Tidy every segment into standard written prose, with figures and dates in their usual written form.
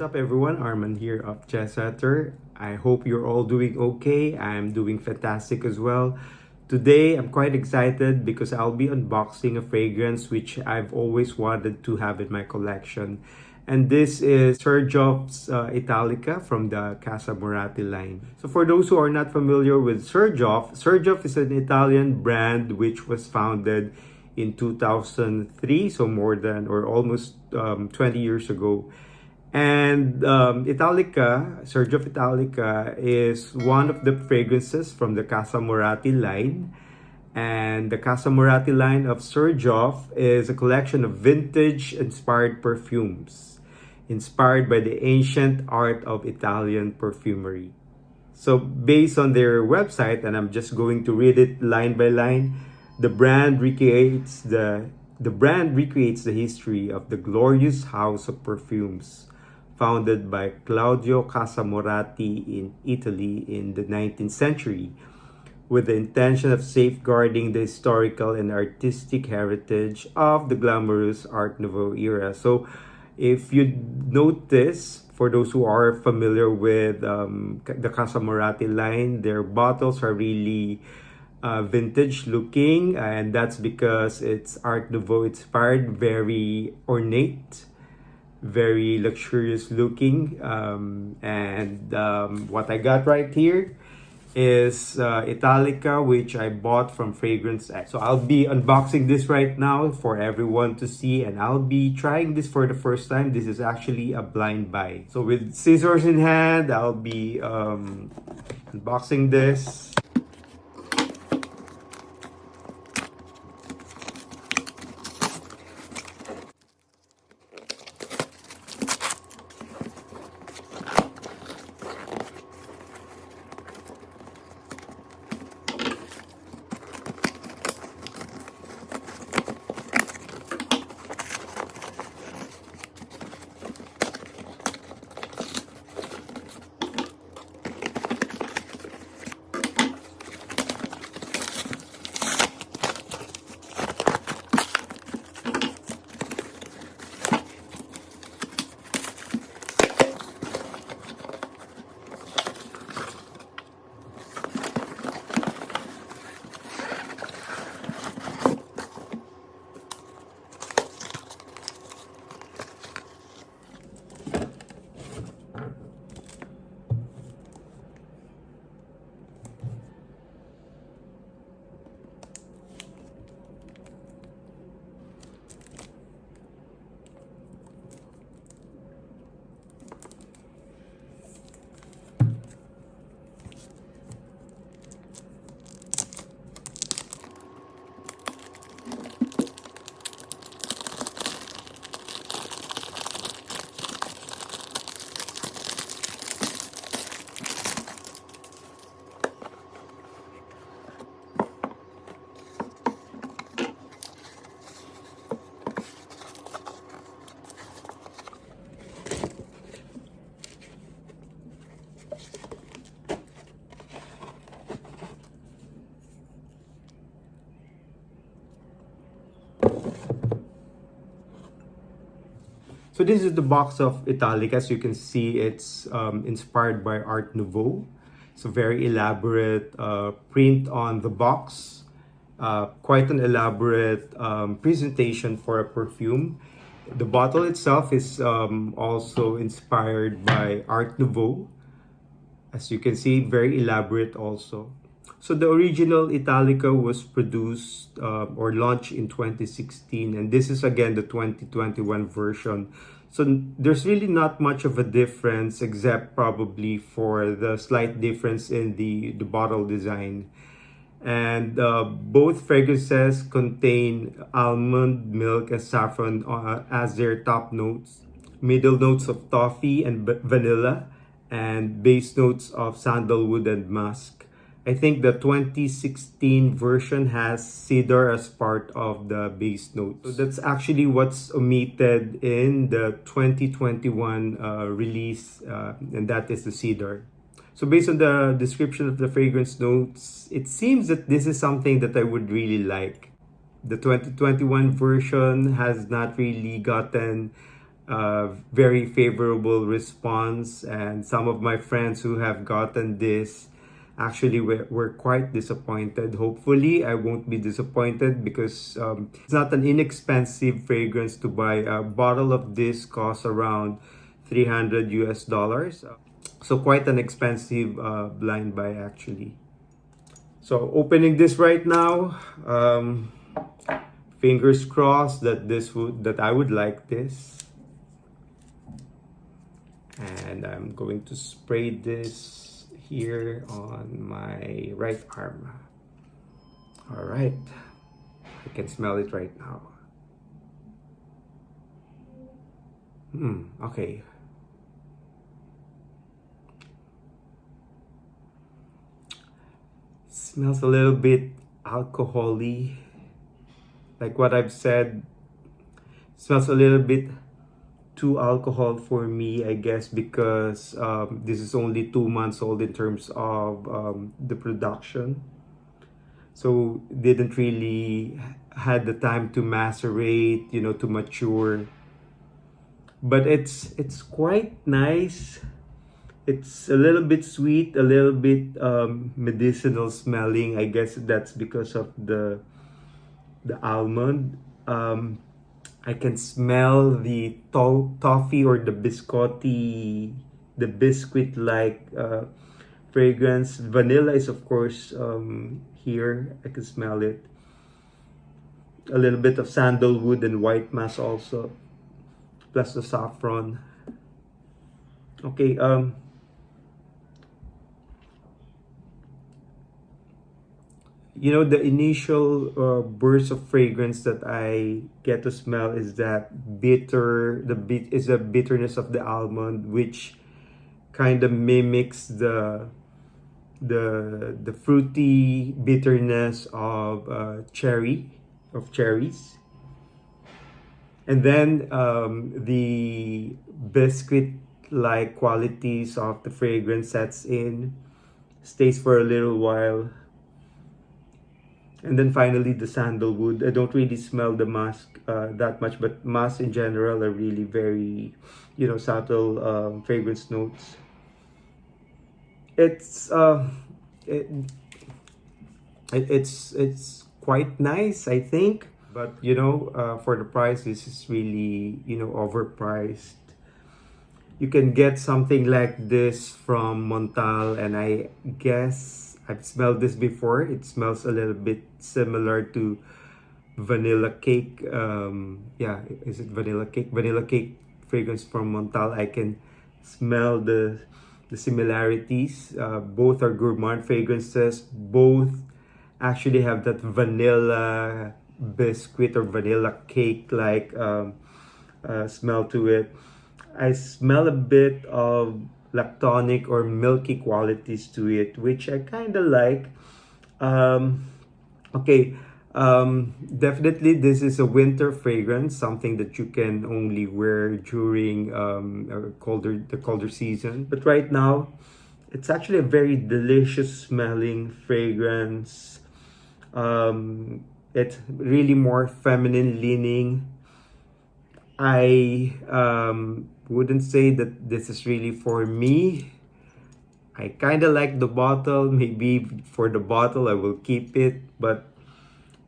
up everyone? Armand here of Chessater. I hope you're all doing okay. I'm doing fantastic as well. Today I'm quite excited because I'll be unboxing a fragrance which I've always wanted to have in my collection. And this is Xerjoff's Italica from the CASAMORATI line. So for those who are not familiar with Xerjoff, Xerjoff is an Italian brand which was founded in 2003, so more than or almost 20 years ago. And Italica, Xerjoff Italica, is one of the fragrances from the CASAMORATI line. And the CASAMORATI line of Xerjoff is a collection of vintage-inspired perfumes, inspired by the ancient art of Italian perfumery. So based on their website, and I'm just going to read it line by line, the brand recreates the history of the glorious house of perfumes founded by Claudio CASAMORATI in Italy in the 19th century, with the intention of safeguarding the historical and artistic heritage of the glamorous Art Nouveau era. So if you notice, for those who are familiar with the CASAMORATI line, their bottles are really vintage looking, and that's because it's Art Nouveau inspired, very ornate, very luxurious looking. What I got right here is Italica, which I bought from Fragrance X. So I'll be unboxing this right now for everyone to see, and I'll be trying this for the first time. This is actually a blind buy. So with scissors in hand, I'll be unboxing this. So this is the box of Italica. As you can see, it's inspired by Art Nouveau. It's a very elaborate print on the box. Quite an elaborate presentation for a perfume. The bottle itself is also inspired by Art Nouveau. As you can see, very elaborate also. So the original Italica was produced or launched in 2016, and this is again the 2021 version. So there's really not much of a difference, except probably for the slight difference in the bottle design. And both fragrances contain almond, milk, and saffron as their top notes, middle notes of toffee and vanilla, and base notes of sandalwood and musk. I think the 2016 version has cedar as part of the base notes. So that's actually what's omitted in the 2021 release, and that is the cedar. So based on the description of the fragrance notes, it seems that this is something that I would really like. The 2021 version has not really gotten very favorable response, and some of my friends who have gotten this actually were quite disappointed. Hopefully I won't be disappointed because it's not an inexpensive fragrance to buy. A bottle of this costs around 300 US dollars, so quite an expensive blind buy actually. So opening this right now, fingers crossed that I would like this. And I'm going to spray this here on my right arm. All right, I can smell it right now. Okay. Smells a little bit alcohol-y. Like what I've said, smells a little bit too alcohol for me, I guess, because this is only 2 months old in terms of the production. So didn't really had the time to macerate, you know, to mature. But it's quite nice. It's a little bit sweet, a little bit medicinal smelling. I guess that's because of the almond. I can smell the toffee or the biscotti, the biscuit-like fragrance. Vanilla is of course here. I can smell it. A little bit of sandalwood and white mass also, plus the saffron. Okay, you know, the initial burst of fragrance that I get to smell is that bitter, is the bitterness of the almond, which kind of mimics the fruity bitterness of cherries. And then the biscuit-like qualities of the fragrance sets in, stays for a little while. And then finally the sandalwood. I don't really smell the musk that much, but musk in general are really very, you know, subtle fragrance notes. It's it's quite nice, I think, but you know, for the price, this is really, you know, overpriced. You can get something like this from Montal, and I guess I've smelled this before. It smells a little bit similar to vanilla cake. Yeah, is it vanilla cake? Vanilla cake fragrance from Montal. I can smell the similarities. Both are gourmand fragrances. Both actually have that vanilla biscuit or vanilla cake like smell to it. I smell a bit of lactonic or milky qualities to it, which I kind of like. Okay, definitely this is a winter fragrance, something that you can only wear during the colder season. But right now, it's actually a very delicious smelling fragrance. It's really more feminine leaning. I wouldn't say that this is really for me. I kind of like the bottle. Maybe for the bottle I will keep it, but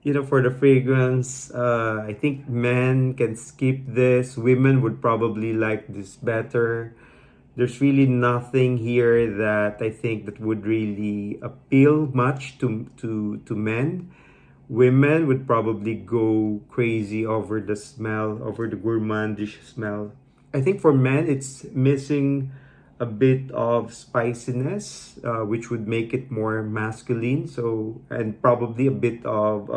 you know, for the fragrance, I think men can skip this. Women would probably like this better. There's really nothing here that I think that would really appeal much to men. Women would probably go crazy over the smell, over the gourmandish smell. I think for men, it's missing a bit of spiciness, which would make it more masculine. So, and probably a bit of,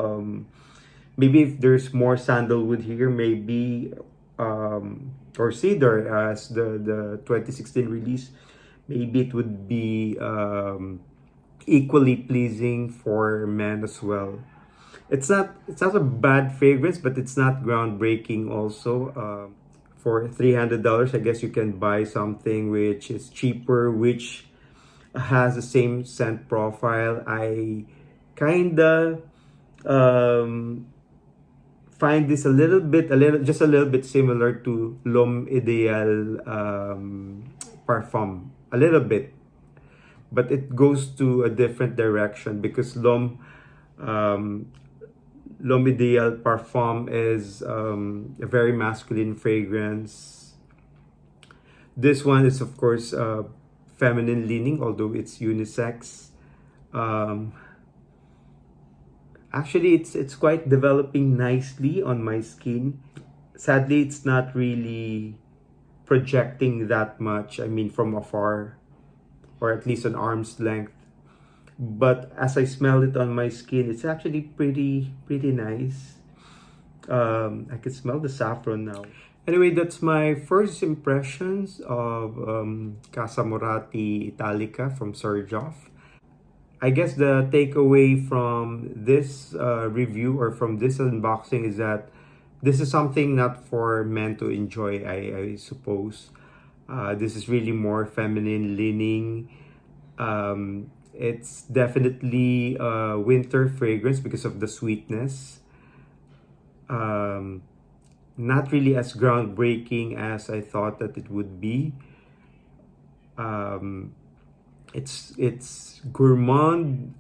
maybe if there's more sandalwood here, maybe, or cedar as the 2016 release, maybe it would be equally pleasing for men as well. It's not a bad fragrance, but it's not groundbreaking also. For $300, I guess you can buy something which is cheaper, which has the same scent profile. I kinda find this just a little bit similar to L'Homme Ideal Parfum. A little bit. But it goes to a different direction because L'Homme Ideal Parfum is a very masculine fragrance. This one is, of course, feminine leaning, although it's unisex. Actually, it's quite developing nicely on my skin. Sadly, it's not really projecting that much. I mean, from afar, or at least an arm's length. But as I smell it on my skin, it's actually pretty nice. I can smell the saffron now. Anyway, that's my first impressions of CASAMORATI Italica from Xerjoff. I guess the takeaway from this review or from this unboxing is that this is something not for men to enjoy, I suppose. This is really more feminine leaning. It's definitely a winter fragrance because of the sweetness. Not really as groundbreaking as I thought that it would be. It's gourmand,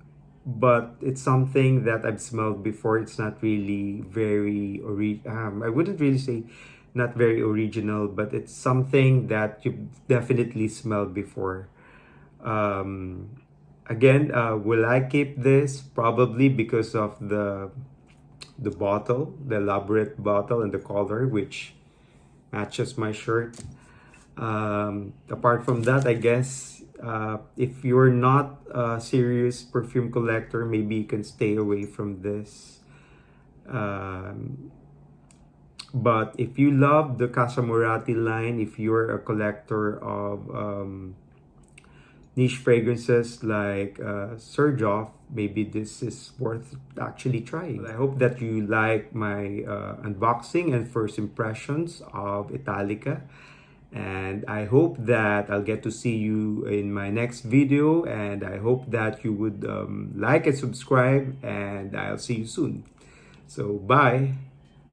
but it's something that I've smelled before. It's not really very I wouldn't really say not very original, but it's something that you've definitely smelled before. Again, will I keep this? Probably because of the bottle, the elaborate bottle and the color, which matches my shirt. Apart from that, I guess if you're not a serious perfume collector, maybe you can stay away from this. But if you love the CASAMORATI line, if you're a collector of niche fragrances like Xerjoff, maybe this is worth actually trying. I hope that you like my unboxing and first impressions of Italica. And I hope that I'll get to see you in my next video. And I hope that you would like and subscribe. And I'll see you soon. So, bye!